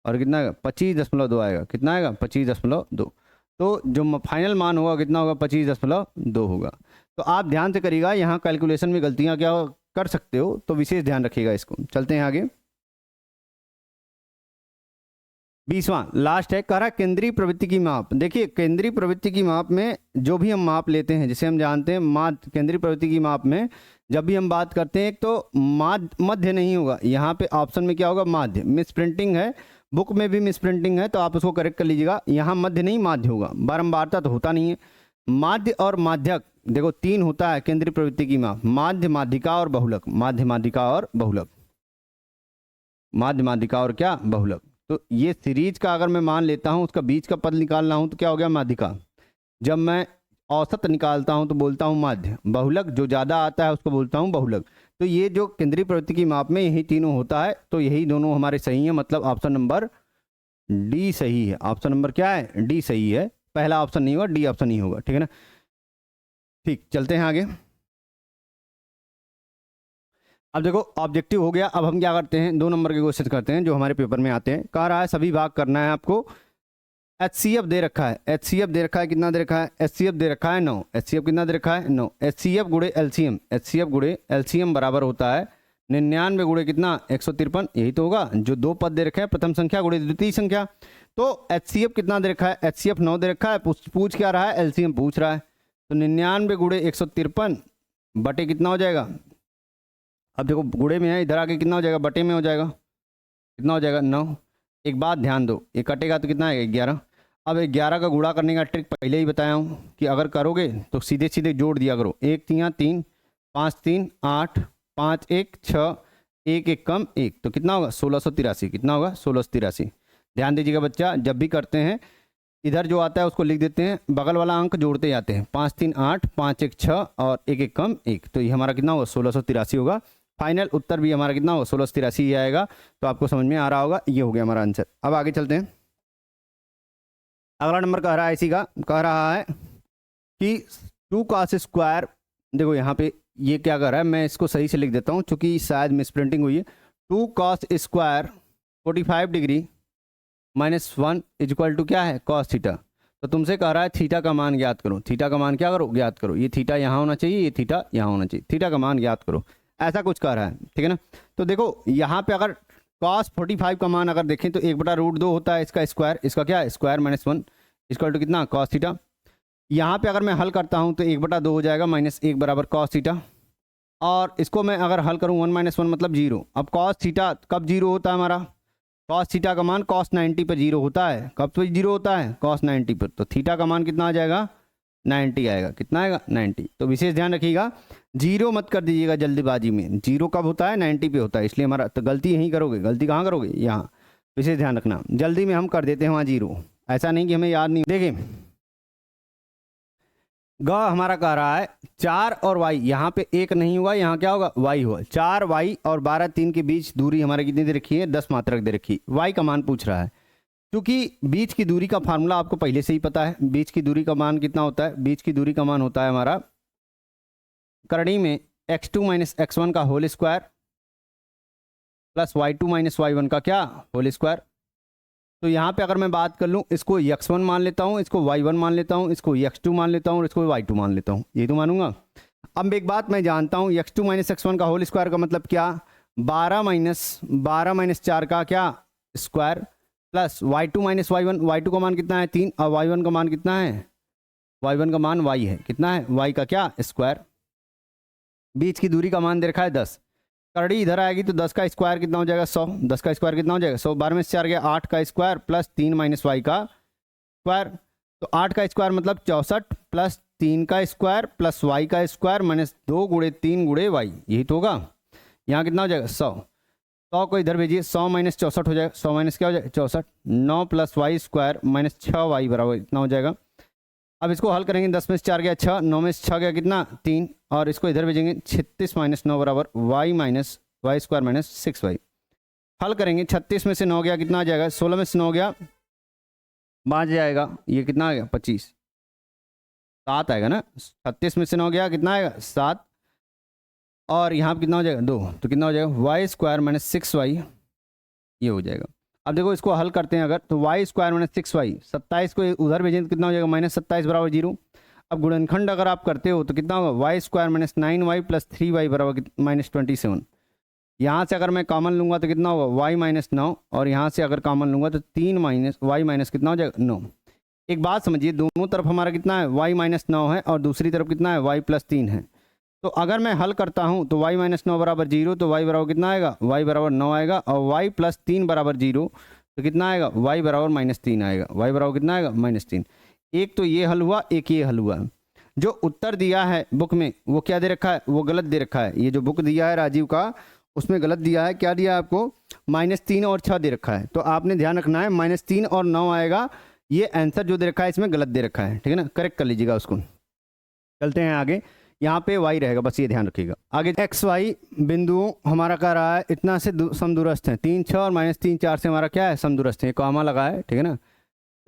और कितना आएगा 25.2 आएगा, कितना आएगा 25.2। तो जो फाइनल मान होगा कितना होगा 25.2 होगा। तो आप ध्यान से करिएगा, यहाँ कैलकुलेशन में गलतियाँ क्या कर सकते हो, तो विशेष ध्यान रखिएगा इसको। चलते हैं आगे। 20वां लास्ट है, कह रहा केंद्रीय प्रवृत्ति की माप। देखिए केंद्रीय प्रवृत्ति की माप में जो भी हम माप लेते हैं, जिसे हम जानते हैं माध्य, केंद्रीय प्रवृत्ति की माप में जब भी हम बात करते हैं तो मध्य नहीं होगा, यहाँ पे ऑप्शन में क्या होगा माध्य। मिस प्रिंटिंग है, बुक में भी मिस प्रिंटिंग है तो आप उसको करेक्ट कर लीजिएगा, यहाँ मध्य नहीं माध्य होगा, बारंबारता तो होता नहीं है। माध्य और माध्यक देखो 3 होता है केंद्रीय प्रवृत्ति की माप, माध्य माध्यिका और बहुलक, माध्य माध्यिका और बहुलक, माध्य माध्यिका और क्या बहुलक। तो ये सीरीज का अगर मैं मान लेता हूँ, उसका बीच का पद निकालना हूँ तो क्या हो गया माध्यिका, जब मैं औसत निकालता हूँ तो बोलता हूँ माध्य, बहुलक जो ज़्यादा आता है उसको बोलता हूँ बहुलक। तो ये जो केंद्रीय प्रवृत्ति की माप में यही तीनों होता है, तो यही दोनों हमारे सही हैं, मतलब ऑप्शन नंबर डी सही है। ऑप्शन नंबर क्या है, डी सही है, पहला ऑप्शन नहीं होगा, डी ऑप्शन नहीं होगा, ठीक है ना। ठीक, चलते हैं आगे। अब देखो ऑब्जेक्टिव हो गया, अब हम क्या करते हैं 2 नंबर के क्वेश्चन करते हैं जो हमारे पेपर में आते हैं। कह रहा है सभी भाग करना है आपको HCF दे रखा है, HCF दे रखा है, कितना दे रखा है, HCF दे रखा है 9, HCF कितना दे रखा है 9, HCF गुणे LCM, HCF गुणे LCM बराबर होता है 99 गुणे कितना 153, यही तो होगा। जो दो पद दे रखे हैं, प्रथम संख्या गुणे द्वितीय संख्या, तो HCF कितना दे रखा है, HCF 9 दे रखा है, पूछ क्या रहा है, LCM पूछ रहा है, तो 99 गुणे 153 बटे कितना हो जाएगा, अब देखो गुणे में है, इधर आके कितना हो जाएगा, बटे में हो जाएगा, कितना हो जाएगा 9। एक बात ध्यान दो, ये कटेगा तो कितना आएगा 11। अब 11 का गुणा करने का ट्रिक पहले ही बताया हूँ कि अगर करोगे तो सीधे सीधे जोड़ दिया करो, 1 3 3, 5 3 8, 5 1 6, 1 1 कम 1, तो कितना होगा 1683, कितना होगा 1683। ध्यान दीजिएगा बच्चा, जब भी करते हैं इधर जो आता है उसको लिख देते हैं, बगल वाला अंक जोड़ते जाते हैं, 5 3 8, 5 1 6 और 1 1 कम 1, तो ये हमारा कितना होगा 1683 होगा। फाइनल उत्तर भी हमारा कितना होगा 1683 ही आएगा। तो आपको समझ में आ रहा होगा, ये हो गया हमारा आंसर। अब आगे चलते हैं, अगला नंबर कह रहा है इसी का, कह रहा है कि 2 cos स्क्वायर, देखो यहाँ पे ये क्या कर रहा है, मैं इसको सही से लिख देता हूँ क्योंकि शायद मिसप्रिंटिंग हुई है। 2 cos square 45 degree -1 equal to क्या है cos थीटा। तो तुमसे कह रहा है थीटा का मान ज्ञात करो, थीटा का मान क्या करो, ज्ञात करो। ये थीटा यहाँ होना चाहिए, ये थीटा यहाँ होना चाहिए, थीटा का मान ज्ञात करो, ऐसा कुछ कह रहा है, ठीक है ना। तो देखो यहाँ पे अगर cos 45 का मान अगर देखें तो 1/√2 होता है इसका स्क्वायर, इसका क्या है स्क्वायर -1 इक्वल टू कितना cos थीटा। यहाँ पे अगर मैं हल करता हूँ तो 1/2 हो जाएगा, -1 बराबर cos थीटा। और इसको मैं अगर हल करूँ 1 - 1 मतलब 0। अब cos थीटा कब 0 होता है हमारा, cos थीटा का मान cos 90 पर 0 होता है। कब तो 0 होता है cos 90 पर, तो थीटा का मान कितना आ जाएगा 90 आएगा, कितना आएगा 90। तो विशेष ध्यान रखिएगा, 0 मत कर दीजिएगा जल्दबाजी में, 0 कब होता है 90 पे होता है, इसलिए हमारा तो गलती यहीं करोगे, गलती कहाँ करोगे यहाँ, विशेष ध्यान रखना, जल्दी में हम कर देते हैं वहाँ 0, ऐसा नहीं कि हमें याद नहीं। देखिए ग हमारा कह रहा है 4 और y, यहाँ पे 1 नहीं हुआ, यहाँ क्या होगा y हुआ। 4y और 12 3 के बीच दूरी हमारे कितनी दे रखी है 10 मात्रक दे रखी है। y का मान पूछ रहा है, क्योंकि बीच की दूरी का फार्मूला आपको पहले से ही पता है। बीच की दूरी का मान कितना होता है, बीच की दूरी का मान होता है हमारा करणी में x2 - x1 का whole square plus y2 - y1 का क्या होल स्क्वायर। तो यहाँ पे अगर मैं बात कर लूँ, इसको x1 मान लेता हूँ, इसको y1 मान लेता हूँ, इसको x2 मान लेता हूँ और इसको y2 मान लेता हूँ, ये तो मानूंगा। अब एक बात मैं जानता हूँ, x2 - x1 का होल स्क्वायर का मतलब क्या, 12 - 4 का क्या square plus y2 - y1, y2 का मान कितना है 3 और y1 का मान कितना है, y1 का मान y है, कितना है y का क्या स्क्वायर। बीच की दूरी का मान दे रखा है 10, करड़ी इधर आएगी तो 10 का स्क्वायर कितना हो जाएगा 100, 10 का स्क्वायर कितना हो जाएगा 100, 12 में से 4 गया 8 का स्क्वायर प्लस 3 - y का स्क्वायर। तो 8 का स्क्वायर मतलब 64 प्लस 3 का स्क्वायर प्लस y का स्क्वायर -2 गुणे 3 गुणे y, यही तो होगा। यहाँ कितना हो जाएगा 100, 100 को इधर भेजिए, 100 - 64 हो जाएगा, 100 माइनस क्या हो जाएगा 64, 9 प्लस y स्क्वायर -6y बराबर इतना हो जाएगा। अब इसको हल करेंगे, 10 में से 4 गया 6, 9 में से 6 गया कितना 3, और इसको इधर भेजेंगे 36 - 9 बराबर y स्क्वायर -6y। हल करेंगे, 36 में से 9 गया कितना आ जाएगा, 16 में से 9 गया 5 जाएगा, ये कितना आ गया 25, 7 आएगा ना। 36 में से 9 गया कितना आएगा 7, और यहाँ पर कितना हो जाएगा 2, तो कितना हो जाएगा y स्क्वायर -6y, ये हो जाएगा। अब देखो इसको हल करते हैं अगर, तो y स्क्वायर -6y, 27 को उधर भेजें तो कितना हो जाएगा -27 बराबर 0। अब गुणनखंड अगर आप करते हो तो कितना होगा y square -9y plus 3y बराबर -27। यहाँ से अगर मैं कॉमन लूँगा तो कितना होगा y -9, और यहाँ से अगर कॉमन लूँगा तो 3 y माइनस कितना हो जाएगा 9। एक बात समझिए, दोनों तरफ हमारा कितना है y -9 है और दूसरी तरफ कितना है y + 3 है। तो अगर मैं हल करता हूं तो y - 9 बराबर 0, तो y बराबर कितना आएगा, y बराबर 9 आएगा, और y + 3 बराबर 0, तो कितना आएगा y बराबर -3 आएगा, y बराबर कितना आएगा -3। एक तो ये हल हुआ, एक ये हल हुआ। जो उत्तर दिया है बुक में वो क्या दे रखा है, वो गलत दे रखा है। ये जो बुक दिया है राजीव का उसमें गलत दिया है, क्या दिया है आपको -3 और 6 दे रखा है। तो आपने ध्यान रखना है -3 और 9 आएगा, ये आंसर जो दे रखा है इसमें गलत दे रखा है, ठीक है ना, करेक्ट कर लीजिएगा उसको। चलते हैं आगे, यहाँ पे y रहेगा, बस ये ध्यान रखिएगा। आगे x y बिंदुओं हमारा कह रहा है इतना से समदूरस्थ हैं, 3 6 और -3 4 से हमारा क्या है समदूरस्थ है, कॉमा लगा है, ठीक है ना।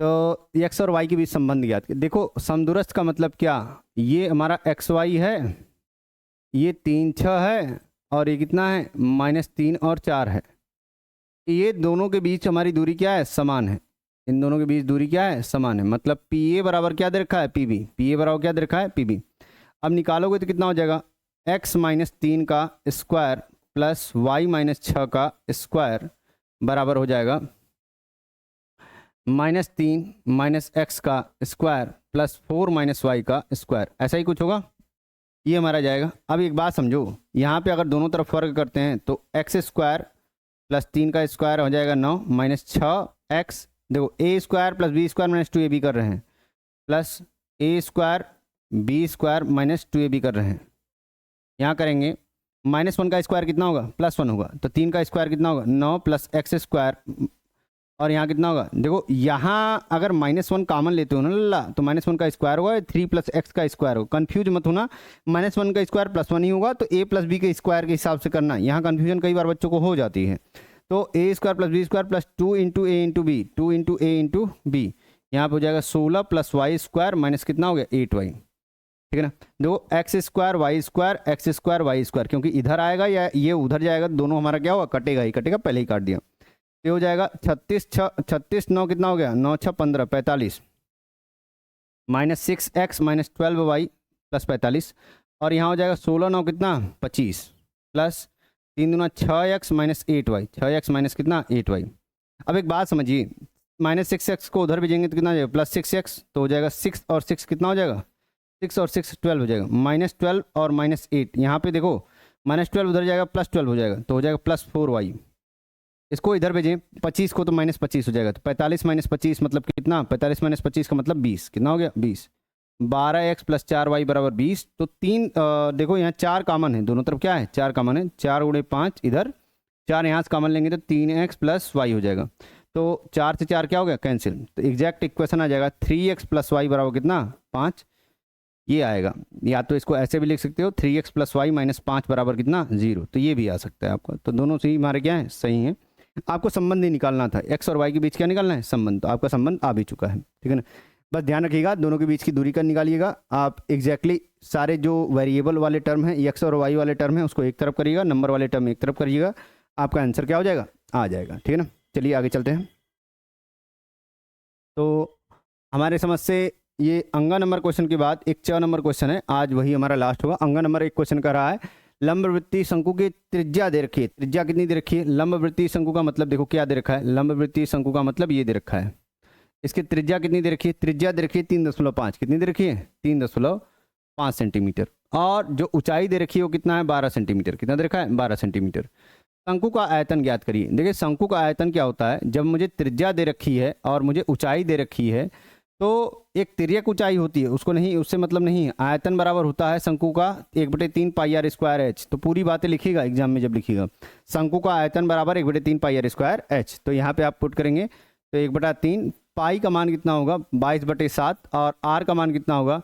तो x और y के बीच संबंध ज्ञात, देखो समदूरस्थ का मतलब क्या, ये हमारा x y है, ये 3 6 है, और ये कितना है -3 और 4 है। ये दोनों के बीच हमारी दूरी क्या है समान है। इन दोनों के बीच दूरी क्या है, समान है, मतलब पी ए बराबर क्या दे रखा है, पी बी, पी ए बराबर क्या दे रखा है, पी बी। अब निकालोगे तो कितना हो जाएगा, x माइनस 3 का स्क्वायर प्लस वाई माइनस 6 का स्क्वायर बराबर हो जाएगा -3 माइनस एक्स का स्क्वायर प्लस 4 माइनस वाई का स्क्वायर, ऐसा ही कुछ होगा, ये हमारा जाएगा। अब एक बात समझो, यहाँ पे अगर दोनों तरफ वर्ग करते हैं तो एक्स स्क्वायर प्लस 3 का स्क्वायर हो जाएगा 9 माइनस 6x, देखो A square plus B square minus 2ab कर रहे हैं, plus A square B square minus 2ab कर रहे हैं। यहाँ करेंगे -1 का स्क्वायर कितना होगा, +1 होगा, तो 3 का स्क्वायर कितना होगा 9 प्लस एक्स स्क्वायर, और यहाँ कितना होगा, देखो यहाँ अगर -1 कॉमन लेते हो ना लल्ला, तो -1 का स्क्वायर होगा, 3 प्लस एक्स का स्क्वायर होगा, कंफ्यूज मत होना, -1 का स्क्वायर +1 ही होगा, तो a प्लस बी के स्क्वायर के हिसाब से करना, यहाँ कन्फ्यूजन कई बार बच्चों को हो जाती है। तो a square plus B square plus 2 into A into B, 2 into A into B, यहाँ पर हो जाएगा 16 प्लस वाई स्क्वायर माइनस कितना हो गया 8y, ठीक है ना। देखो X square Y square X square Y square, क्योंकि इधर आएगा या ये उधर जाएगा, दोनों हमारा क्या होगा, कटेगा ही कटेगा, पहले ही काट दिया। ये हो जाएगा 36 9 कितना हो गया 9 6 15 45 minus 6x minus 12y plus 45, और यहाँ हो जाएगा 16 9 कितना 25 प्लस 3 दूना 6x minus 8y, 6x minus कितना 8y। अब एक बात समझिए, -6x को उधर भेजेंगे तो कितना हो जाएगा +6x, तो हो जाएगा 6 और 6 कितना हो जाएगा, 6 और 6 12 हो जाएगा, -12 और -8, यहाँ पे देखो -12 उधर जाएगा +12 हो जाएगा, तो हो जाएगा +4y। इसको इधर भेजें 25 को तो -25 हो जाएगा, तो 45 माइनस 25 मतलब कितना, 45 माइनस 25 का मतलब 20, कितना हो गया 20, 12x प्लस 4y बराबर 20। तो देखो यहाँ 4 कॉमन है, दोनों तरफ क्या है 4 कॉमन है, 4 गुणे 5 इधर, 4 यहाँ से कॉमन लेंगे तो 3x प्लस वाई हो जाएगा, तो 4 से 4 क्या हो गया कैंसिल, तो एग्जैक्ट इक्वेशन आ जाएगा 3x प्लस वाई बराबर कितना 5, ये आएगा। या तो इसको ऐसे भी लिख सकते हो 3x प्लस वाई माइनस 5 बराबर कितना 0, तो ये भी आ सकता है आपका। तो दोनों से ही हमारे क्या है सही है। आपको संबंध ही निकालना था, x और y के बीच क्या निकालना है संबंध, तो आपका संबंध आ भी चुका है, ठीक है ना। बस ध्यान रखिएगा दोनों के बीच की दूरी का निकालिएगा आप, एग्जैक्टली सारे जो वेरिएबल वाले टर्म हैं x और y वाले टर्म हैं उसको एक तरफ करिएगा, नंबर वाले टर्म एक तरफ करिएगा, आपका आंसर क्या हो जाएगा आ जाएगा, ठीक है ना। चलिए आगे चलते हैं। तो हमारे समझ से ये अंगा नंबर क्वेश्चन के बाद एक 4 नंबर क्वेश्चन है, आज वही हमारा लास्ट होगा। अंगा नंबर 1 क्वेश्चन कर रहा है, लंबवृत्तीय शंकु की त्रिज्या दे रखी है, त्रिज्या कितनी दे रखी है, लंबवृत्तीय शंकु का मतलब देखो क्या दे रखा है, लंबवृत्तीय शंकु का मतलब ये दे रखा है, इसकी त्रिज्या कितनी दे रखी है, त्रिज्या दे रखी है 3.5, कितनी दे रखी है 3.5 सेंटीमीटर, और जो ऊंचाई दे रखी है वो कितना है 12 सेंटीमीटर, कितना दे रखा है 12 सेंटीमीटर। शंकु का आयतन ज्ञात करिए। देखिए शंकु का आयतन क्या होता है, जब मुझे त्रिज्या दे रखी है और मुझे ऊंचाई दे रखी है, तो एक तिर्यक ऊंचाई होती है, उसको नहीं, उससे मतलब नहीं है, आयतन बराबर होता है शंकु का 1/3 पाई आर स्क्वायर एच। तो पूरी बातें लिखिएगा एग्जाम में जब लिखिएगा, शंकु का आयतन बराबर 1/3 पाई आर स्क्वायर एच। तो यहाँ पे आप पुट करेंगे तो 1/3, पाई का मान कितना होगा 22/7, और आर का मान कितना होगा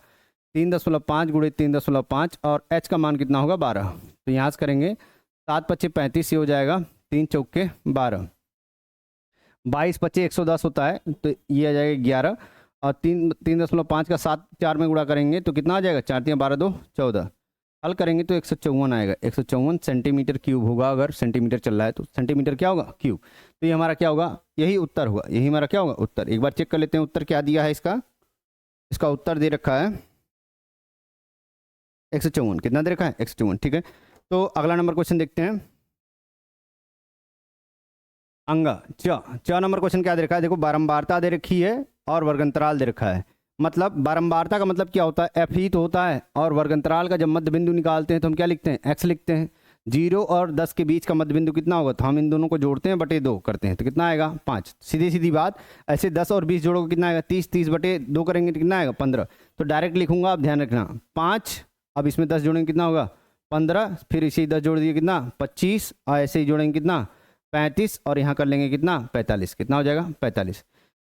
3.5 गुणे 3.5, और एच का मान कितना होगा 12। तो यहाँ से करेंगे 7 × 5 = 35, ये हो जाएगा 3 × 4 = 12, 22 × 5 = 110 होता है, तो ये आ जाएगा 11, और 3.5 का 7 4 में गुणा करेंगे तो कितना आ जाएगा 4 × 3 = 12 2 14, हल करेंगे तो 154 आएगा, 154 सेंटीमीटर क्यूब होगा, अगर सेंटीमीटर चल रहा है तो सेंटीमीटर क्या होगा क्यूब। तो ये हमारा क्या होगा, यही उत्तर होगा, यही हमारा क्या होगा उत्तर। एक बार चेक कर लेते हैं उत्तर क्या दिया है इसका, इसका उत्तर दे रखा है 154, कितना दे रखा है 154, ठीक है। तो अगला नंबर क्वेश्चन देखते हैं, अंगा च नंबर क्वेश्चन क्या दे रखा है, देखो बारंबारता दे रखी है और वर्गंतराल दे रखा है। मतलब बारंबारता का मतलब क्या होता है, एफ ही तो होता है, और वर्गंतराल का जब मध्य बिंदु निकालते हैं तो हम क्या लिखते हैं एक्स लिखते हैं। 0 और 10 के बीच का मध्य बिंदु कितना होगा, तो हम इन दोनों को जोड़ते हैं /2 करते हैं तो कितना आएगा 5, सीधी सीधी बात। ऐसे 10 और 20 जोड़ोगे कितना आएगा 30, 30/2 करेंगे तो कितना आएगा 15। तो डायरेक्ट लिखूंगा, आप ध्यान रखना 5, अब इसमें 10 जोड़ेंगे कितना होगा 15, फिर इसे 10 जोड़ दिए कितना 25, और ऐसे ही जोड़ेंगे कितना 35, और यहाँ कर लेंगे कितना 45, कितना हो जाएगा 45।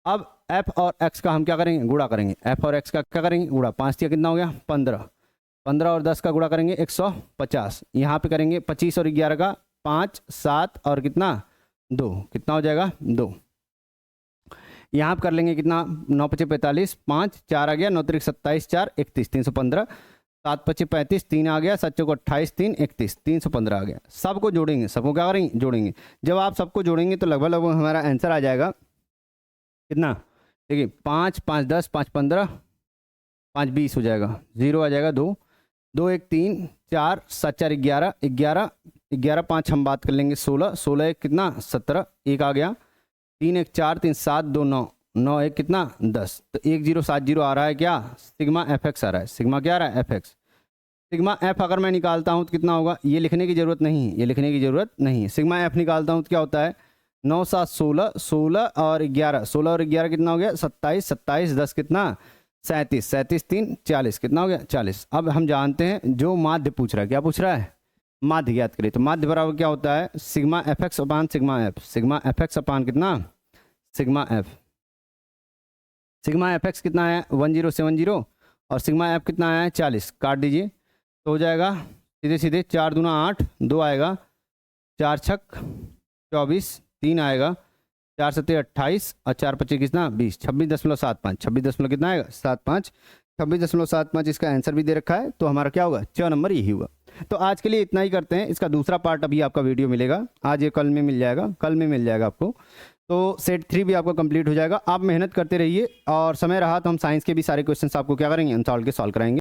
अब f और x का हम क्या करेंगे गुणा करेंगे, f और x का क्या करेंगे गुणा, 5 दिया कितना हो गया 15, 15 और 10 का गुणा करेंगे 150, यहाँ पे करेंगे 25 और 11 का 5 7 और कितना 2, कितना हो जाएगा 2। यहाँ पे कर लेंगे कितना 9 × 5 = 45, 5 4 आ गया, 9 × 3 = 27, 4 31, 315, 7 × 5 = 35, 3 आ गया, 7 × 4 = 28, 3 31, 315 आ गया। सबको जोड़ेंगे, सबको क्या करेंगे जोड़ेंगे। जब आप सबको जोड़ेंगे तो लगभग लगभग हमारा आंसर आ जाएगा कितना, देखिए 5 5 10 5 15 5 20 हो जाएगा, 0 आ जाएगा, 2 2 1 3 4 7 4 11 11 11 5 हम बात कर लेंगे 16 16 1 कितना 17 1 आ गया, 3 1 4 3 7 2 9 9 1 कितना 10, तो 1070 आ रहा है क्या, सिग्मा एफ एक्स आ रहा है। सिग्मा क्या आ रहा है, एफ एक्स। सिग्मा एफ अगर मैं निकालता हूँ तो कितना होगा, ये लिखने की ज़रूरत नहीं है, ये लिखने की ज़रूरत नहीं है। सिग्मा एफ निकालता हूँ तो क्या होता है, 9 7 16 16 और 11 16 और 11 कितना हो गया 27 27 10 कितना 37 37 3 40 कितना हो गया 40। अब हम जानते हैं जो माध्य पूछ रहा है, क्या पूछ रहा है, माध्य ज्ञात करिए। तो माध्य बराबर क्या होता है, sigma F X upon sigma F, sigma F X upon कितना sigma F. Sigma F X कितना है 1070 और सिग्मा एफ कितना आया है 40, काट दीजिए तो हो जाएगा सीधे सीधे 4 दूना 8 2 आएगा, 4 छक 24 3 आएगा, 4 सत्ते 28 और 4 पच्चीस कितना 20, 26.75 26 कितना आएगा 75, 26.75 इसका आंसर भी दे रखा है। तो हमारा क्या होगा, 6 नंबर यही हुआ। तो आज के लिए इतना ही करते हैं, इसका दूसरा पार्ट अभी आपका वीडियो मिलेगा, आज ये कल में मिल जाएगा, कल में मिल जाएगा आपको। तो सेट 3 भी आपका कंप्लीट हो जाएगा। आप मेहनत करते रहिए और समय रहा तो हम साइंस के भी सारे क्वेश्चंस आपको क्या करेंगे, अनसॉल्व के सॉल्व कराएंगे।